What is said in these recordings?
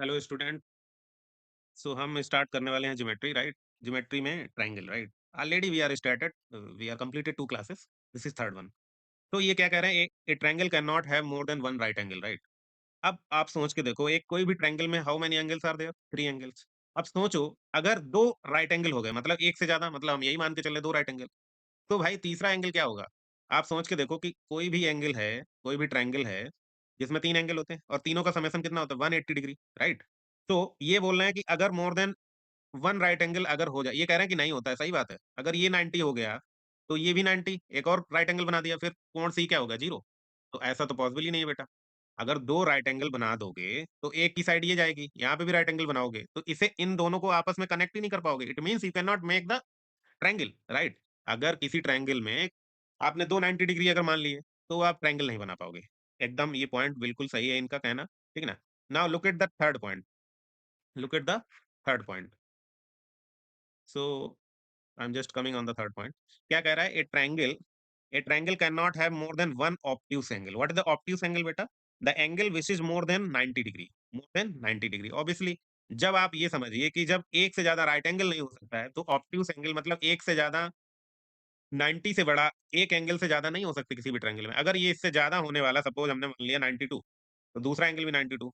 Hello student. सो हम start करने वाले हैं ज्योमेट्री, राइट? ज्योमेट्री में triangle, right? Already we are started, we are completed two classes. This is third one. तो ये क्या कह रहे हैं, a triangle can not have more than one right angle, right? अब आप सोच के देखो, एक कोई भी ट्रायंगल में how many angles are there? Three angles. अब सोचो, अगर दो राइट एंगल हो गए, मतलब एक से ज्यादा, मतलब हम यही मान के चले दो राइट एंगल, तो भाई तीसरा एंगल क्या होगा? आप सोच के देखो कि कोई भी एंगल है, कोई भी ट्रायंगल है जिसमें तीन एंगल होते हैं और तीनों का समेशन कितना होता है? 180 डिग्री, राइट? तो ये बोल रहे हैं कि अगर मोर देन वन राइट एंगल अगर हो जाए, ये कह रहे हैं कि नहीं होता है, सही बात है। अगर ये 90 हो गया, तो ये भी 90, एक और राइट एंगल बना दिया, फिर कोण सी क्या होगा? 0। तो ऐसा तो पॉसिबल ही नहीं है बेटा। अगर 2 राइट एंगल बना दोगे, तो एक की साइड ये जाएगी, यहाँ पे भी राइट एंगल बनाओगे, तो इसे इन दोनों को आपस में कनेक्ट ही नहीं कर पाओगे। It means you can not make the triangle, right? अगर किसी ट्रायंगल में आपने दो 90 डिग्री अगर मान लिए, तो आप ट्रायंगल नहीं बना पाओगे। एकदम ये पॉइंट बिल्कुल सही है इनका कहना, ठीक है ना? Now look at the third point, look at the third point. So I am just coming on the third point. क्या कह रहा है? A triangle can not have more than one obtuse angle. What is the obtuse angle बेटा? The angle which is more than 90 degree, more than 90 degree. Obviously, जब आप ये समझिए कि जब एक से ज्यादा राइट एंगल नहीं हो सकता है, तो ऑब्ट्यूज एंगल मतलब एक से ज्यादा 90 से बड़ा एक एंगल से ज्यादा नहीं हो सकती किसी भी ट्रायंगल में। अगर ये इससे ज्यादा होने वाला, सपोज हमने मान लिया 92, तो दूसरा एंगल भी 92,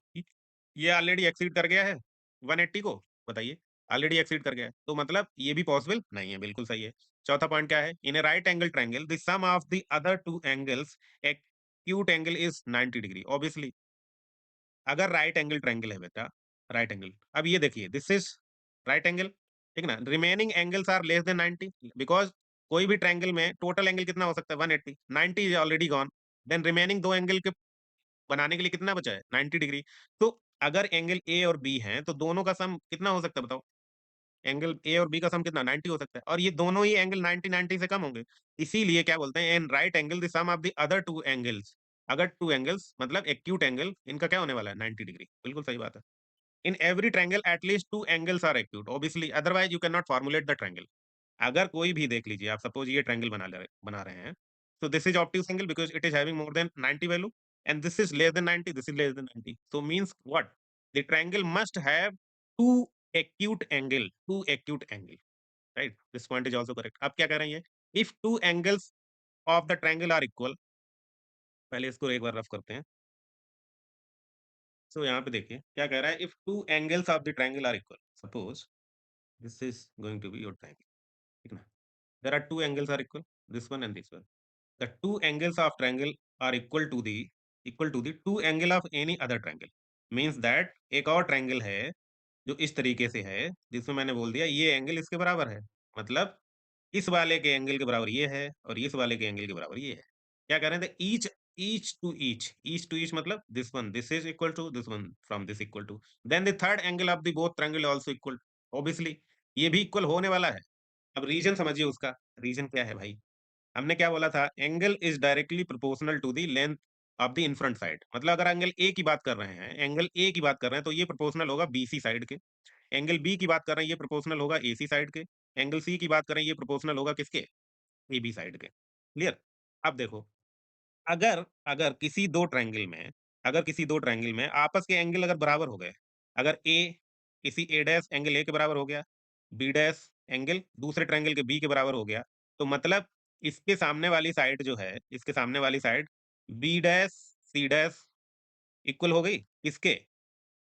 ये ऑलरेडी एक्सीड कर गया है 180 को, बताइए, ऑलरेडी एक्सीड कर गया है, तो मतलब ये भी पॉसिबल नहीं है। बिल्कुल सही है। चौथा पॉइंट क्या है? In a right angle triangle the sum of the other two angles acute angle is 90 degree. Obviously, अगर राइट एंगल ट्रायंगल है बेटा, राइट एंगल, अब ये देखिए, दिस इज राइट एंगल, ठीक ना? Remaining angles are less than 90, because कोई भी ट्रायंगल में टोटल एंगल कितना हो सकता है? 180, 90 is already gone. Then remaining दो एंगल के बनाने के लिए कितना बचा है? 90 डिग्री। तो अगर एंगल ए और बी हैं, तो दोनों का सम कितना हो सकता है बताओ? एंगल ए और बी का सम कितना? 90 हो सकता है, और ये दोनों ही एंगल 90 90 से कम होंगे। इसीलिए क्या बोलते हैं, in right angle the sum of the other two angles. अगर टू एंगल्स मतलब एक्यूट एंगल, इनका क्या होने वाला है? 90 डिग्री। बिल्कुल सही बात है। In every triangle at least two angles are acute, obviously, otherwise you can not formulate the triangle. अगर कोई भी देख लीजिए, आप सपोज ये ट्रायंगल बना रहे हैं, so this is obtuse angle because it is having more than 90 value, and this is less than 90, this is less than 90, so means what? The triangle must have two two acute angle, right? This point is also correct. अब क्या कह रहे हैं ये? If two angles of the triangle are equal, पहले इसको एक बार rough करते हैं। So यहाँ पे देखिए क्या कह रहा है? If two angles of the triangle are equal, suppose this is going to be your triangle, ठीक ना? There are two angles are equal, this one and this one. The two angles of triangle are equal to the two angle of any other triangle, means that एक और triangle है जो इस तरीके से है, जिसमें मैंने बोल दिया ये एंगल इसके बराबर है, मतलब इस वाले के एंगल के बराबर ये है और इस वाले के एंगल के बराबर ये है। क्या कह रहे थे? ईच टू ईच मतलब this is equal to this one from this equal to, then the third angle of the both triangle also equal. Obviously ये भी इक्वल होने वाला है। अब रीजन समझिए उसका। रीजन क्या है भाई? हमने क्या बोला था? Angle is directly proportional to the length of the in front side. मतलब अगर एंगल ए की बात कर रहे हैं, एंगल ए की बात कर रहे हैं, तो ये प्रोपोर्शनल होगा बीसी साइड के। एंगल बी की बात कर रहे हैं, ये प्रोपोर्शनल होगा एसी साइड के। एंगल सी की बात करें, ये प्रोपोर्शनल होगा किसके? एबी साइड के। क्लियर? अब देखो, अगर अगर किसी दो ट्रायंगल में अगर किसी दो ट्रायंगल में आपस के एंगल अगर बराबर हो गए, अगर ए किसी ए डैश एंगल ए के बराबर हो गया, बी डैश एंगल दूसरे ट्रायंगल के बी के बराबर हो गया, तो मतलब इसके सामने वाली साइड जो है, इसके सामने वाली side B dash C dash equal हो गई किसके?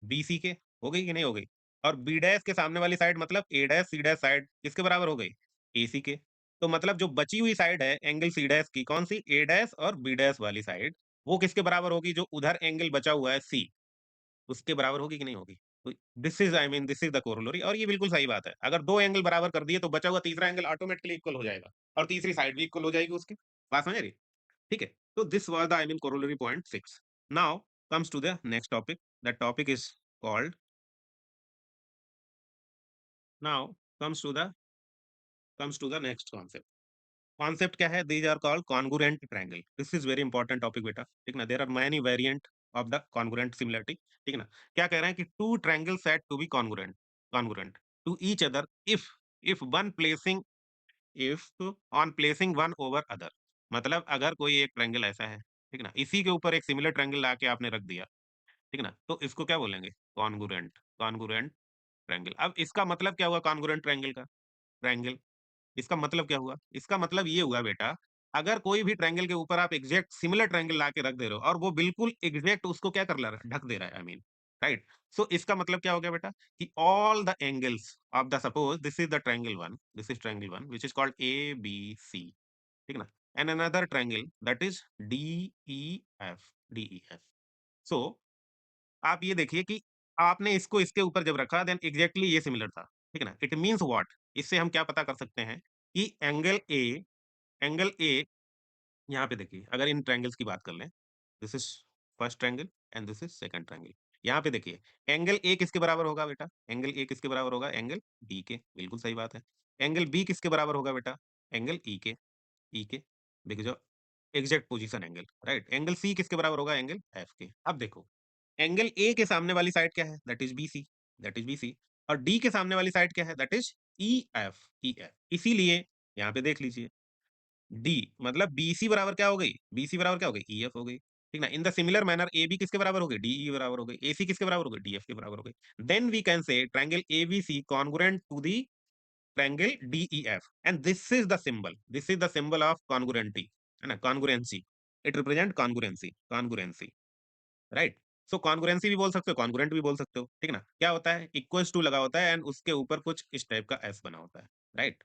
बीसी के। हो गई कि नहीं हो गई? और बी डैश के सामने वाली साइड मतलब ए डैश सी डैश साइड किसके बराबर हो गई? एसी के। तो मतलब जो बची हुई साइड है एंगल सी डैश की, कौन सी? ए डैश और बी डैश वाली साइड, वो किसके बराबर होगी? जो उधर एंगल बचा हुआ है सी, उसके बराबर होगी कि नहीं होगी? तो दिस इज द कोरोलरी, और ये बिल्कुल सही बात है। अगर दो एंगल बराबर कर दिए, तो बचा हुआ तीसरा एंगल ऑटोमेटिकली इक्वल हो जाएगा और तीसरी साइड भी इक्वल हो जाएगी उसकी। बात समझ रही? ठीक है। तो this was the corollary point 6। Now comes to the next topic. The topic is called, now comes to the next concept. Concept क्या है? These are called congruent triangle. This is very important topic बेटा, ठीक ना? There are many variant of the congruent similarity, ठीक ना? क्या कह रहे हैं कि two triangle set to be congruent to each other if if one placing if on placing one over other. मतलब अगर कोई एक ट्रायंगल ऐसा है, ठीक ना, इसी के ऊपर एक सिमिलर ट्रायंगल लाके आपने रख दिया, ठीक है ना? तो इसको क्या बोलेंगे? Congruent, congruent triangle. अब इसका मतलब क्या हुआ कॉन्ग्रुएंट ट्रायंगल का? ट्रायंगल, इसका मतलब क्या हुआ? इसका मतलब ये हुआ बेटा, अगर कोई भी ट्रायंगल के ऊपर आप एग्ज़ैक्ट सिमिलर ट्रायंगल ला के रख दे रहे हो और वो बिल्कुल एग्ज़ैक्ट उसको क्या कर ला रहा है? ढक दे रहा है आई मीन, राइट? सो इसका मतलब क्या हो गया बेटा कि all the angles of the suppose this is the triangle 1, this is triangle 1 which is called ABC, ठीक है ना? And another triangle that is DEF, DEF. सो आप ये देखिए कि आपने इसको इसके ऊपर जब रखा देन एग्ज़ैक्टली ये सिमिलर था, ठीक है ना? It means what? इससे हम क्या पता कर सकते हैं कि एंगल ए यहाँ पे देखिए अगर इन ट्रायंगल्स की बात कर लें, this is first triangle and this is second triangle. यहाँ पे देखिए एंगल ए किसके बराबर होगा बेटा? एंगल ए किसके बराबर होगा? एंगल बी के, बिल्कुल सही बात है। एंगल बी किसके बराबर होगा बेटा? एंगल ई के, देखो जो exact position angle, right? Angle C किसके बराबर होगा? एंगल एफ के। अब देखो एंगल ए के सामने वाली साइड क्या है? That is BC, that is BC और डी के सामने वाली साइड क्या है? That is EF, EF. इसीलिए यहाँ पे देख लीजिए डी मतलब बीसी बराबर क्या हो गई? बीसी बराबर क्या हो गई? ईएफ हो गई। ठीक ना? In the similar manner AB किसके बराबर हो गई? डीई बराबर हो गई। एसी किसके बराबर हो गई? डीएफ के बराबर हो गई। Then we can say triangle ABC congruent to the triangle DEF and this is the symbol, this is the symbol of congruency, है ना? Congruency. It represent congruency, congruency, right? So congruency भी बोल सकते हो, कॉन्ग्रुएंट भी बोल सकते हो, ठीक है ना? क्या होता है? इक्वल्स टू लगा होता है एंड उसके ऊपर कुछ इस टाइप का एस बना होता है, right?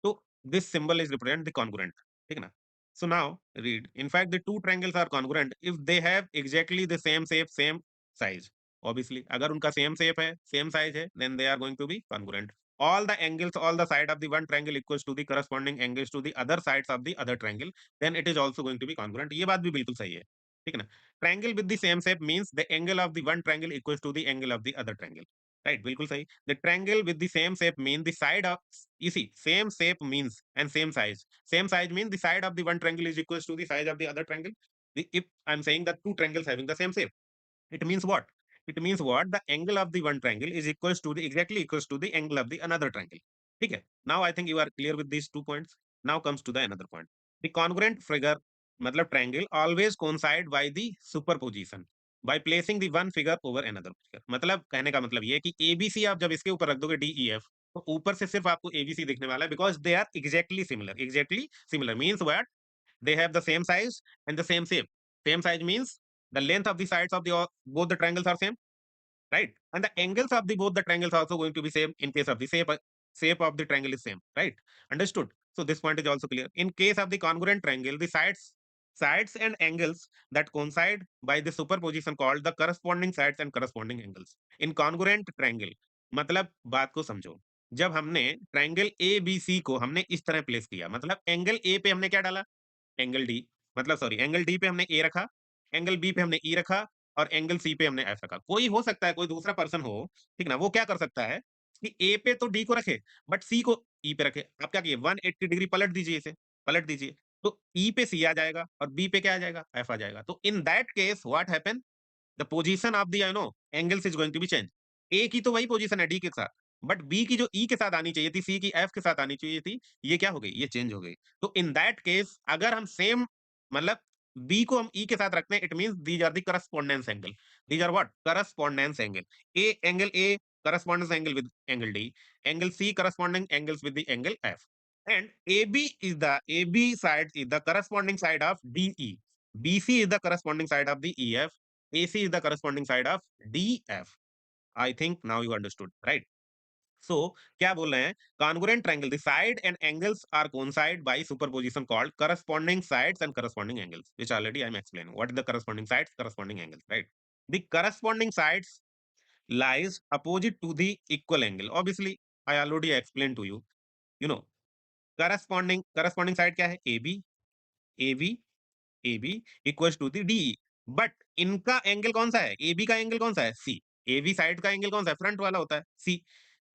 So this symbol is represent the congruent. ठीक है ना? So now read. In fact, the two triangles are congruent if they have exactly the same shape, same size. Obviously, अगर उनका same shape है, same size है, then they are going to be congruent. All the angles, all the side of the one triangle equals to the corresponding angles to the other sides of the other triangle. Then it is also going to be congruent. ये बात भी बिल्कुल सही है, ठीक है ना? Triangle with the same shape means the angle of the one triangle equals to the angle of the other triangle. Right, बिल्कुल सही. The triangle with the same shape mean the side of you see same shape means and same size. Same size means the side of the one triangle is equals to the size of the other triangle. If I'm saying that two triangles having the same shape, it means what? It means what? The angle of the one triangle is equals to the exactly equals to the angle of the another triangle. Okay. Now I think you are clear with these 2 points. Now comes to the another point. The congruent figure, मतलब triangle always coincide by the superposition by placing the one figure over another figure. मतलब कहने का मतलब ये है कि ABC आप जब इसके ऊपर रख दोगे DEF तो ऊपर से सिर्फ आपको ABC दिखने वाला है because they are exactly similar. Exactly similar means what? They have the same size and the same shape. Same size means the length of the sides of the both the triangles are same, right? And the angles of the both the triangles also going to be same in case of the shape of the triangle is same, right? Understood? So this point is also clear. In case of the congruent triangle, the sides and angles that coincide by the superposition called the corresponding sides and corresponding angles. In congruent triangle, मतलब बात को समझो. जब हमने triangle A B सी को हमने इस तरह प्लेस किया मतलब एंगल ए पे हमने क्या डाला एंगल डी मतलब सॉरी एंगल डी पे हमने ए रखा एंगल बी पे हमने ई रखा और एंगल सी पे हमने एफ रखा कोई हो सकता है कोई दूसरा पर्सन हो ठीक ना वो क्या कर सकता है कि ए पे तो डी को रखे बट सी को ई पे रखे आप क्या किए 180 डिग्री पलट दीजिए इसे पलट दीजिए तो ई पे सी आ जाएगा और बी पे क्या आ जाएगा एफ आ जाएगा तो in that case what happen the position of the angles is going to be change ए की तो वही पोजीशन है डी के साथ बट बी की जो ई के साथ आनी चाहिए थी सी की एफ के साथ आनी चाहिए थी ये क्या हो गई ये चेंज हो गई तो इन दैट केस अगर हम सेम मतलब बी को हम ई के साथ रखते हैं it means these are the correspondence angle these are what correspondence angle A correspondence angle with angle D, angle C corresponding angles with the angle F, and AB side is the corresponding side of DE, BC is the corresponding side of the EF, AC is the corresponding side of DF. I think now you understood, right? So क्या बोल रहे हैं congruent triangle the side and angles are coincide by superposition called corresponding sides and corresponding angles which already I'm explaining what is the corresponding sides corresponding angles right the corresponding sides lies opposite to the equal angle obviously I already explained to you you know corresponding side क्या है AB A B equal to the D but इनका angle कौन सा है A B का angle कौन सा है सी ए बी साइड का एंगल कौन सा है फ्रंट वाला होता है सी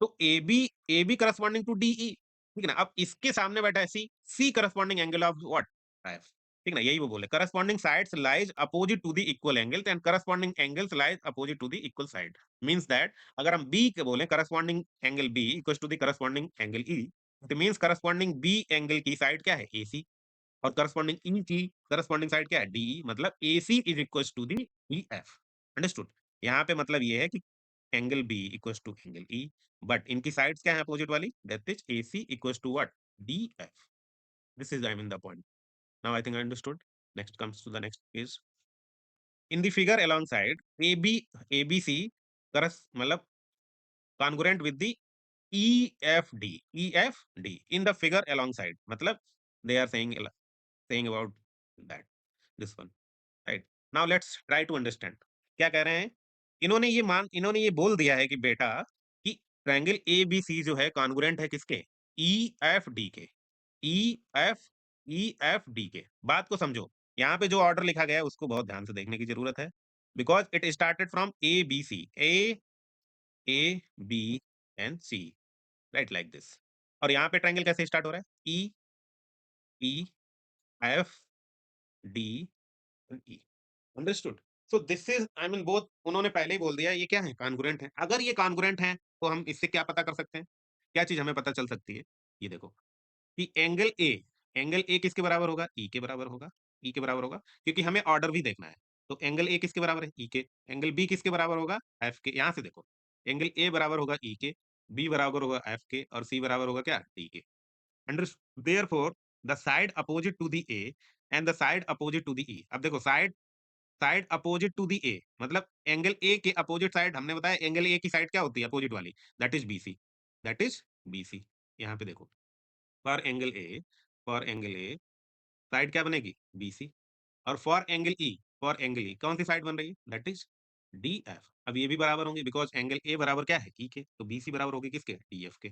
तो A B corresponding to DE ठीक है ना अब इसके सामने बैठा है C C corresponding angle of what F ठीक ना यही वो बोले corresponding sides lies opposite to the equal angles and corresponding angles lies opposite to the equal side means that अगर हम बी के बोले corresponding angle B equal to the corresponding angle E it means corresponding B angle की side क्या है ए सी और corresponding ई की corresponding side क्या है डी मतलब A C is equal to D E F understood यहाँ पे मतलब ये है कि angle B equals to angle E, but इनकी साइड्स क्या है अपोजिट वाली, that is A C equals to what, D F. This is I mean the point. Now I think I understood. Next comes to the next page. In the figure along side A B, A B C करस मतलब congruent with the EFD, EFD in the figure alongside, मतलब they are saying about that, this one, right? Now let's try to understand क्या कह रहे हैं। इन्होंने ये बोल दिया है कि बेटा कि ट्रायंगल ए बी सी जो है कॉन्ग्रुएंट है किसके, ई एफ डी के, E F E F D के। बात को समझो, यहाँ पे जो ऑर्डर लिखा गया है उसको बहुत ध्यान से देखने की जरूरत है, because it started from A B C, A B and C, right, like this. और यहाँ पे ट्रायंगल कैसे स्टार्ट हो रहा है, E P F D E, understood. So this is I mean both, उन्होंने पहले ही बोल दिया ये क्या है, कॉन्ग्रुएंट है। अगर ये कॉन्ग्रुएंट है तो हम इससे क्या पता कर सकते हैं, क्या चीज हमें पता चल सकती है, ये देखो कि एंगल ए किसके बराबर होगा, ई के बराबर होगा, ई के बराबर होगा, क्योंकि हमें ऑर्डर भी देखना है। तो एंगल ए किसके बराबर है, ई के। एंगल बी किसके बराबर होगा, एफ के। यहाँ से देखो, एंगल ए बराबर होगा ई के, बी बराबर होगा एफ के, और सी बराबर होगा क्या, डी के। Therefore, the side opposite to the A and the side opposite to the E. अब देखो साइड अपोजिट टू दी ए मतलब एंगल ए के अपोजिट साइड, हमने बताया एंगल ए की साइड क्या होती है अपोजिट वाली, that is BC, that is BC. यहाँ पे देखो, for angle A, for angle A side क्या बनेगी, बीसी। और फॉर एंगल ई कौन सी साइड बन रही है, दैट इज डी एफ। अब ये भी बराबर होंगे बिकॉज एंगल ए बराबर क्या है, ई के, तो बीसी बराबर होगी किसके, डी एफ के।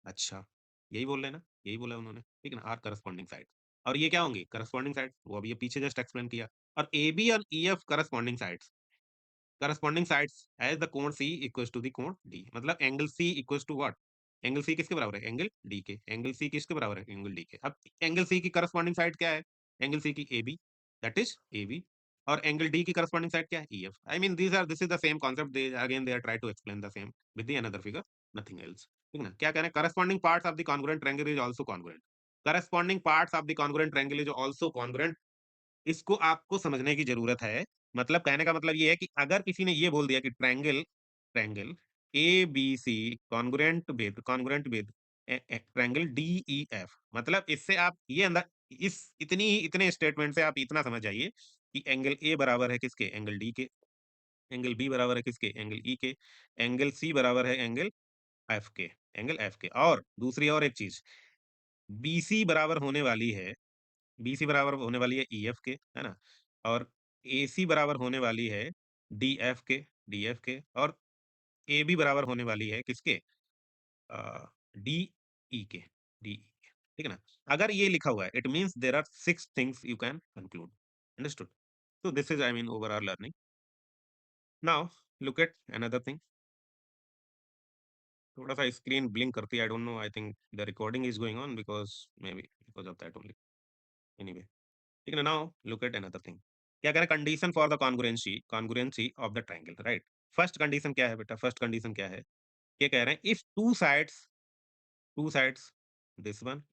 अच्छा, यही बोल रहे हैं ना, यही बोला उन्होंने, ठीक है ना, आर करस्पॉन्डिंग साइड। और ये क्या होंगी, करस्पॉन्डिंग साइड, वो अभी ये पीछे जस्ट एक्सप्लेन किया। और ए बी और E F corresponding sides as the कोण सी इक्वल्स टू द कोण डी, मतलब angle C equals to what, angle C किसके बराबर है, एंगल डी के। एंगल सी किसके बराबर है, एंगल डी के। अब एंगल सी की करस्पॉन्डिंग साइड क्या है, एंगल सी की A B, that is A B. और एंगल डी की करस्पॉन्डिंग साइड क्या है, E F. I mean this is the same concept, they again they are try to explain the same with the another figure, nothing else, ठीक है ना। क्या कह रहे हैं, corresponding parts of the congruent triangle is also congruent, corresponding parts of the congruent triangle is also congruent. इसको आपको समझने की जरूरत है। मतलब कहने का मतलब ये है कि अगर किसी ने ये बोल दिया कि triangle triangle A B C congruent with triangle D E F, मतलब इससे आप ये अंदर इस इतने स्टेटमेंट से आप इतना समझ जाइए कि एंगल ए बराबर है किसके, एंगल डी के। एंगल बी बराबर है किसके, एंगल ई के। एंगल सी बराबर है एंगल एफ के, एंगल एफ के। और दूसरी और एक चीज, बीसी बराबर होने वाली है, बीसी बराबर होने वाली है ईएफ के, है ना। और एसी बराबर होने वाली है डीएफ के, डीएफ के। और ए बी बराबर होने वाली है किसके, डी ई के, डी ई के, ठीक है ना। अगर ये लिखा हुआ है it means there are six things you can conclude, understood. so this is I mean overall learning. Now look at another thing, थोड़ा सा स्क्रीन ब्लिंक करती है, I don't know, I think the recording is going on because may be because of that only, anyway, ठीक है ना। Now look at another thing, क्या कह रहा है, condition for the congruency of the triangle, right. First condition क्या है बेटा, फर्स्ट कंडीशन क्या है, ये कह रहे हैं if two sides this one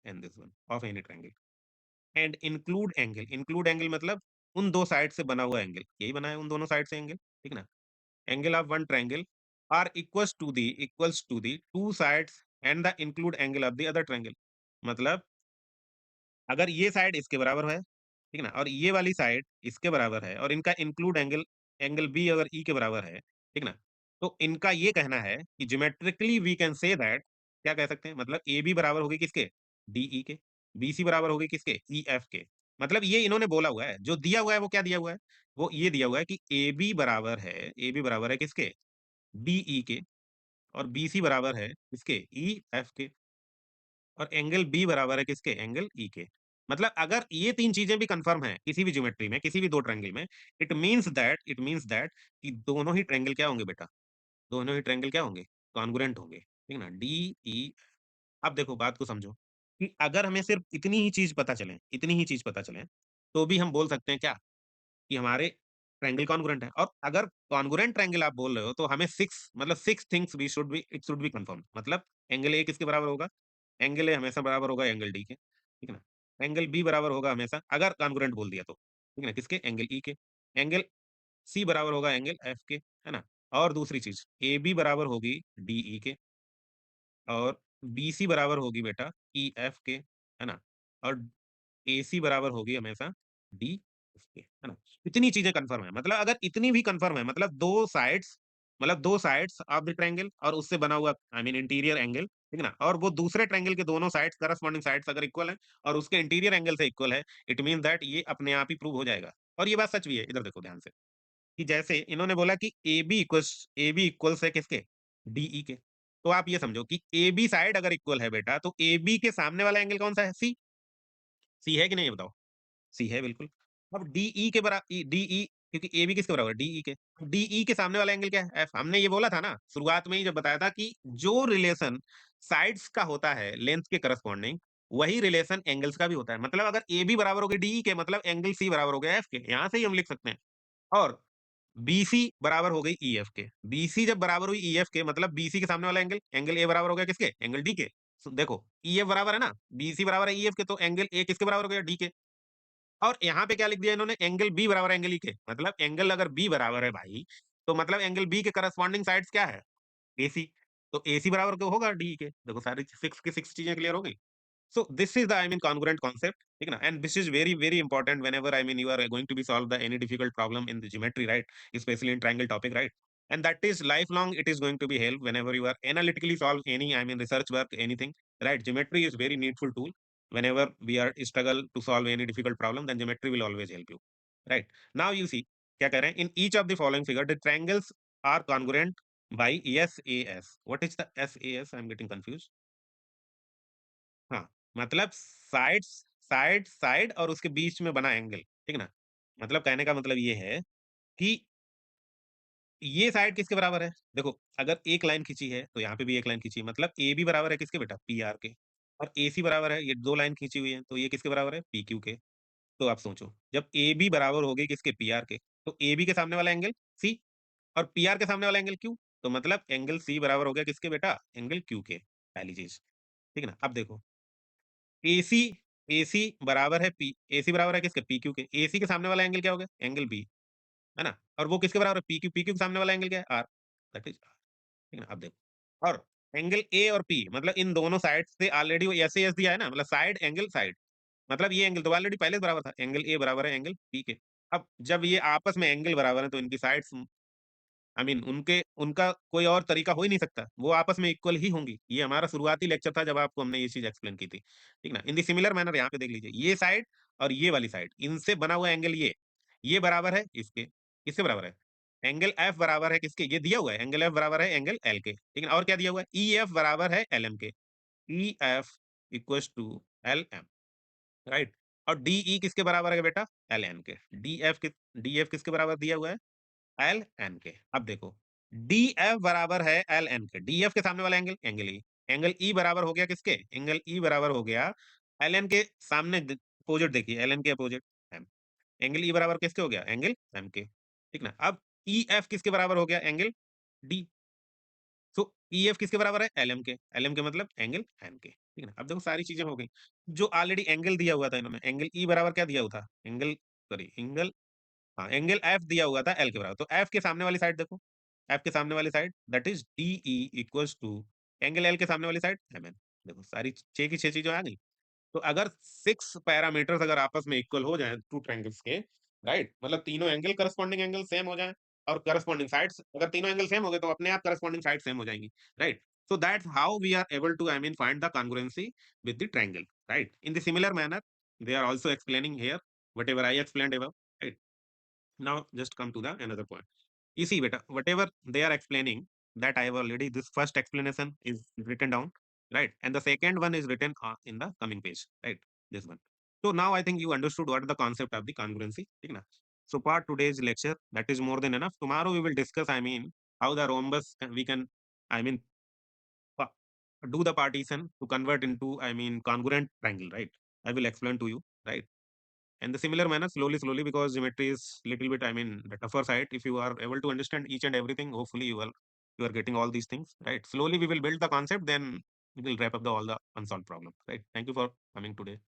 of any triangle and include angle मतलब उन दो साइड से बना हुआ एंगल, यही बना है उन दोनों साइड से एंगल, ठीक है ना। Angle of one triangle are equals to the two sides and the include angle of the other triangle, मतलब अगर ये साइड इसके बराबर है, ठीक है ना, और ये वाली साइड इसके बराबर है, और इनका इंक्लूड एंगल एंगल बी अगर ई के बराबर है, ठीक ना, तो इनका ये कहना है कि geometrically we can say that, क्या कह सकते हैं, मतलब ए बी बराबर होगी किसके, डी ई के। बी सी बराबर होगी किसके, ई एफ के। मतलब ये इन्होंने बोला हुआ है, जो दिया हुआ है वो क्या दिया हुआ है, वो ये दिया हुआ है कि ए बी बराबर है किसके, डी ई के। और बी सी बराबर है किसके, ई एफ के। और एंगल बी बराबर है किसके, एंगल ई के। मतलब अगर ये तीन चीजें भी कंफर्म है किसी भी ज्योमेट्री में, किसी भी दो ट्रायंगल में, इट मींस दैट कि दोनों ही ट्रायंगल क्या होंगे बेटा, दोनों ही ट्रायंगल क्या होंगे, कॉन्ग्रुएंट होंगे, ठीक है ना, डी ई। अब देखो बात को समझो कि अगर हमें सिर्फ इतनी ही चीज पता चले तो भी हम बोल सकते हैं क्या, कि हमारे ट्रायंगल कॉन्ग्रुएंट है। और अगर कॉन्ग्रुएंट ट्रायंगल आप बोल रहे हो तो हमें six things we should be confirm. मतलब एंगल ए किसके बराबर होगा, एंगल ए हमेशा बराबर होगा एंगल डी के, ठीक है ना। एंगल बी बराबर होगा हमेशा, अगर कॉन्ग्रुएंट बोल दिया तो, ठीक है ना, किसके, एंगल ई के। एंगल सी बराबर होगा एंगल एफ के, है ना? और दूसरी चीज़ AB बराबर होगी DE के और BC बराबर होगी बेटा EF के, है ना? और AC बराबर होगी हमेशा D इसके, है ना? इतनी चीज़ें कन्फर्म है, मतलब अगर इतनी भी कन्फर्म है मतलब 2 साइड्स ऑफ द ट्रायंगल और उससे बना हुआ आई मीन इंटीरियर एंगल, ठीक है ना? और वो दूसरे ट्रायंगल के दोनों साइड्स कॉरेस्पॉन्डिंग साइड्स अगर इक्वल है और उसके इंटीरियर एंगल से इक्वल है, इट मीन्स दैट ये अपने आप ही प्रूव हो जाएगा। और ये बात सच भी है, इधर देखो ध्यान से, कि जैसे इन्होंने बोला कि AB इक्वल्स है किसके? DE के। तो आप ये समझो कि AB साइड अगर इक्वल है बेटा, तो AB के सामने वाला एंगल कौन-सा है? C। सी है कि नहीं ये बताओ? सी है बिल्कुल। अब DE क्योंकि AB किसके बराबर है? DE के। DE के सामने वाला एंगल क्या है? F। हमने ये बोला था ना, शुरुआत में ही जब बताया था कि जो रिलेशन साइड्स का होता है लेंथ के करस्पॉन्डिंग, वही रिलेशन एंगल्स का भी होता है। मतलब अगर AB बराबर हो गया DE के, मतलब एंगल C बराबर हो गया F के। यहाँ से ही हम लिख सकते हैं। और BC बराबर हो गई EF के। BC जब बराबर हुई EF के, मतलब BC के सामने वाला एंगल A बराबर हो गया किसके? एंगल D के। देखो EF बराबर है ना, BC बराबर है EF के, तो एंगल A किसके बराबर हो गया? D के। और यहाँ पे क्या लिख दिया इन्होंने? एंगल बी बराबर एंगल ई के। मतलब एंगल अगर बी बराबर है भाई, तो मतलब एंगल बी के करस्पॉन्डिंग साइड्स क्या है? एसी। तो एसी बराबर तो होगा डी के। देखो सारी 6 की 6 चीजें क्लियर हो गई। So this is the I mean congruent concept, ठीक है ना? And this is very important whenever I mean you are going to be solve the any difficult problem in the geometry, right? Especially in triangle topic, right? And that is lifelong. It is going to be help whenever you are analytically solve any I mean research work, anything, right? Geometry is very needful tool. Whenever we are struggle to solve any difficult problem, then geometry will always help you, right? Now you see क्या कह रहे हैं? In each of the following figure, the triangles are congruent by SAS. What is the SAS? I'm getting confused. हाँ, मतलब side और उसके बीच में बना एंगल, ठीक है ना? मतलब कहने का मतलब ये है कि ये साइड किसके बराबर है? देखो, अगर एक लाइन खींची है, तो यहाँ पे भी एक लाइन खींची है, मतलब AB बराबर है किसके बेटा? PR के। और AC बराबर है, ये 2 लाइन खींची हुई है, तो ये किसके बराबर है? PQ के। तो आप सोचो, जब AB बराबर हो गई किसके? PR के, तो AB के सामने वाला एंगल C और PR के सामने वाला एंगल Q, तो मतलब एंगल C बराबर हो गया किसके बेटा? एंगल Q के, पहली चीज़, ठीक है ना? अब देखो एसी एसी बराबर है पी एसी बराबर है किसके? पीक्यू के। एसी के सामने वाला एंगल क्या हो गया? एंगल बी, है ना? और वो किसके बराबर है? पीक्यू। पीक्यू के सामने वाला एंगल क्या है? आर, दैट इज आर, ठीक है ना? अब देखो, और एंगल ए और पी, मतलब इन दोनों साइड से ऑलरेडी वो एस एस दिया है ना, मतलब साइड एंगल साइड, मतलब ये एंगल तो ऑलरेडी पहले से बराबर था। एंगल ए बराबर है एंगल पी के। अब जब ये आपस में एंगल बराबर है, तो इनकी साइड्स आई मीन उनके उनका कोई और तरीका हो ही नहीं सकता। वो आपस में इक्वल ही होंगी। ये हमारा शुरुआती लेक्चर था जब आपको हमने ये चीज़ एक्सप्लेन की थी। ठीक ना? इन द सिमिलर मैनर यहाँ पे देख लीजिए, ये साइड और ये वाली साइड, इनसे बना हुआ एंगल ये बराबर है इसके। किससे बराबर है? एंगल एफ बराबर है किसके? ये दिया हुआ है, एंगल एफ बराबर है एंगल एल के। ठीक है? और क्या दिया हुआ है? ईएफ बराबर है एलएम के। EF equals to LM, right? और डीई किसके बराबर है बेटा? एलएन के। डीएफ किसके बराबर दिया हुआ है? एल एन के। अब देखो, डी एफ बराबर है एल एन के। डी एफ के सामने वाला angle angle E. Angle E बराबर हो गया किसके? एंगल ई बराबर हो गया एल एन के सामने अपोजिट देखिए, एल एन के अपोजिट एम। एंगल ई बराबर किसके हो गया? एंगल एम के, ठीक ना? अब ई एफ किसके बराबर हो गया? Angle D. So E F किसके बराबर है? L M K. L M K मतलब एंगल एम के, ठीक है ना? अब देखो सारी चीजें हो गई। जो ऑलरेडी एंगल दिया हुआ था इन्होंने, एंगल ई बराबर क्या दिया हुआ था? एंगल सॉरी एंगल हाँ, एंगल एफ दिया हुआ था एल के बराबर। तो एफ के सामने वाली साइड देखो, एफ के सामने वाली side that is DE equals to angle L के सामने वाली साइड एमएन। देखो सारी 6 की 6 चीजें आ गई। तो अगर 6 पैरामीटर्स अगर आपस में इक्वल हो जाएँ 2 ट्रायंगल्स के, राइट? मतलब तीनों एंगल करस्पॉन्डिंग एंगल सेम हो जाएँ और करस्पॉन्डिंग साइड्स अगर तीनों एंगल सेम हो गए तो अपने आप करस्पॉन्डिंग साइड सेम हो जाएँगी, right? So that's how we are able to I mean find the congruency with the triangle, right? In the similar manner, they are also explaining here whatever I explained above, right? Now just come to the another point. You see beta, whatever they are explaining, that I have already this first explanation is written down, right? And the second one is written in the coming page, right? This one. So now I think you understood what the concept of the congruency, ठीक ना? So part today's lecture, that is more than enough. Tomorrow we will discuss, I mean, how the rhombus we can, I mean, pa- do the partition to convert into, I mean, congruent triangle, right? I will explain to you, right? And the similar manner, slowly, because geometry is little bit, I mean, the tougher side. If you are able to understand each and everything, hopefully you are getting all these things, right? Slowly we will build the concept, then we will wrap up all the unsolved problem, right? Thank you for coming today.